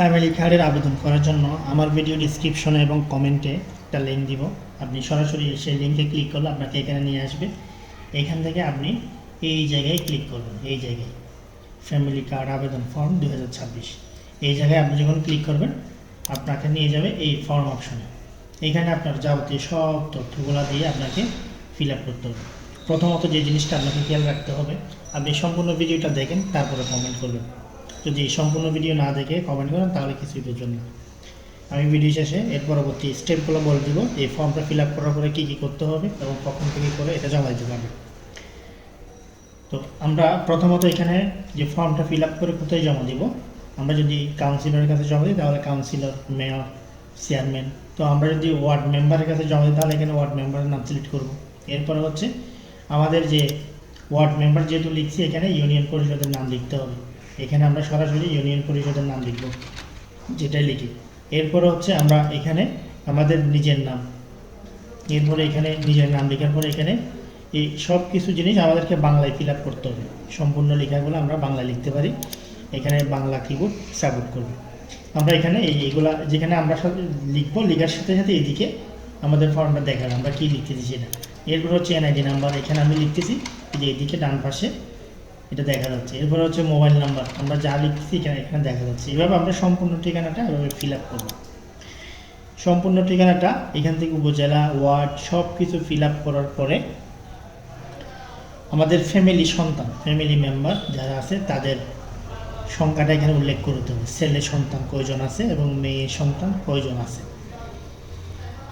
Family কার্ডের আবেদন করার জন্য আমার ভিডিও ডিসক্রিপশনে এবং কমেন্টে একটা লিঙ্ক দিব। আপনি সরাসরি সেই লিঙ্কে ক্লিক করলে আপনাকে এখানে নিয়ে আসবে। এখান থেকে আপনি এই জায়গায় ক্লিক করবেন, এই জায়গায় ফ্যামিলি কার্ড আবেদন ফর্ম 2026। এই জায়গায় আপনি যখন ক্লিক করবেন আপনাকে নিয়ে যাবে এই ফর্ম অপশনে। এখানে আপনার যাবতীয় সব তথ্যগুলো দিয়ে আপনাকে ফিল আপ করতে হবে। প্রথমত যে জিনিসটা আপনাকে খেয়াল রাখতে হবে, আপনি সম্পূর্ণ ভিডিওটা দেখেন, তারপরে কমেন্ট করবেন। যদি সম্পূর্ণ ভিডিও না দেখে কমেন্ট করেন তাহলে কিছুই বুঝবেন না। আমি ভিডিও শেষে এর পরবর্তী স্টেপগুলো বলে দিব, এই ফর্মটা ফিল আপ করার পরে কী কী করতে হবে এবং কখন থেকে করে এটা জমা দিতে পারবে। তো আমরা প্রথমত এখানে যে ফর্মটা ফিল আপ করে কোথায় জমা দিব, আমরা যদি কাউন্সিলরের কাছে জমা দিই তাহলে কাউন্সিলর, মেয়র, চেয়ারম্যান। তো আমরা যদি ওয়ার্ড মেম্বারের কাছে জমা দিই তাহলে এখানে ওয়ার্ড মেম্বারের নাম সিলেক্ট করব। এরপরে হচ্ছে আমাদের যে ওয়ার্ড মেম্বার যেহেতু লিখছি, এখানে ইউনিয়ন পরিষদের নাম লিখতে হবে। এখানে আমরা সরাসরি ইউনিয়ন পরিষদের নাম লিখব, যেটাই লিখি। এরপরে হচ্ছে আমরা এখানে আমাদের নিজের নাম, এরপরে এখানে নিজের নাম লেখার পরে এখানে এই সব কিছু জিনিস আমাদেরকে বাংলায় ফিল আপ করতে হবে। সম্পূর্ণ লেখাগুলো আমরা বাংলায় লিখতে পারি, এখানে বাংলা কিবোর্ড সাপোর্ট করবে। আমরা এখানে এইগুলা যেখানে আমরা লিখবো, লেখার সাথে সাথে এদিকে আমাদের ফর্মটা দেখাবে আমরা কী লিখতেছি সেটা। এরপর হচ্ছে এনআইডি নাম্বার, এখানে আমি লিখতেছি যে এদিকে ডান পাশে এটা দেখা যাচ্ছে। এরপর হচ্ছে মোবাইল নাম্বার, আমরা যা লিখতেছি এখানে দেখা যাচ্ছে। এভাবে আমরা সম্পূর্ণ ঠিকানাটা এভাবে ফিল আপ করবো। সম্পূর্ণ ঠিকানাটা এখান থেকে উপজেলা, ওয়ার্ড সব কিছু ফিল আপ করার পরে আমাদের ফ্যামিলি সন্তান, ফ্যামিলি মেম্বার যারা আছে তাদের সংখ্যাটা এখানে উল্লেখ করতে হবে। ছেলে সন্তান কয়জন আছে এবং মেয়ে সন্তান কয়জন আছে।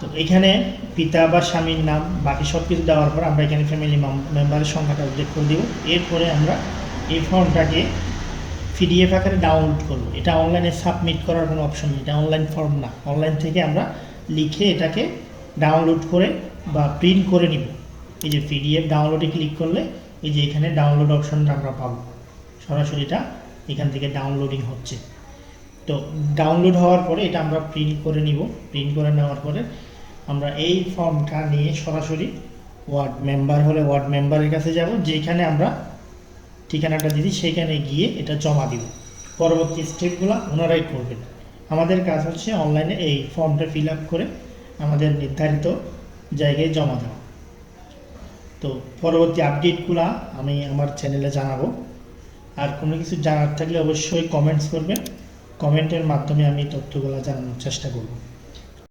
তো এখানে পিতা বা স্বামীর নাম, বাকি সব কিছু দেওয়ার পর আমরা এখানে ফ্যামিলি মেম্বারের সংখ্যাটা উল্লেখ করে দিব। এরপরে আমরা এই ফর্মটাকে পিডিএফ আকারে ডাউনলোড করব। এটা অনলাইনে সাবমিট করার কোনো অপশন নেই, এটা অনলাইন ফর্ম না। অনলাইন থেকে আমরা লিখে এটাকে ডাউনলোড করে বা প্রিন্ট করে নিব। এই যে পিডিএফ ডাউনলোডে ক্লিক করলে এই যে এখানে ডাউনলোড অপশনটা আমরা পাবো। সরাসরি এটা এখান থেকে ডাউনলোডিং হচ্ছে। তো ডাউনলোড হওয়ার পরে এটা আমরা প্রিন্ট করে নিব। প্রিন্ট করে নেওয়ার পরে আমরা এই ফর্মটা নিয়ে সরাসরি ওয়ার্ড মেম্বার হলে ওয়ার্ড মেম্বারের কাছে যাব, যেখানে আমরা ঠিকানাটা দিই সেইখানে গিয়ে এটা জমা দিব। পরবর্তী স্টেপগুলো ওনারাই করবেন। আমাদের কাজ হচ্ছে অনলাইনে এই ফর্মটা ফিল আপ করে আমাদের নির্ধারিত জায়গায় জমা দেওয়া। তো পরবর্তী আপডেটগুলো আমি আমার চ্যানেলে জানাবো। আর কোনো কিছু জানার থাকলে অবশ্যই কমেন্টস করবেন, কমেন্টের মাধ্যমে আমি তথ্যগুলো জানানোর চেষ্টা করব।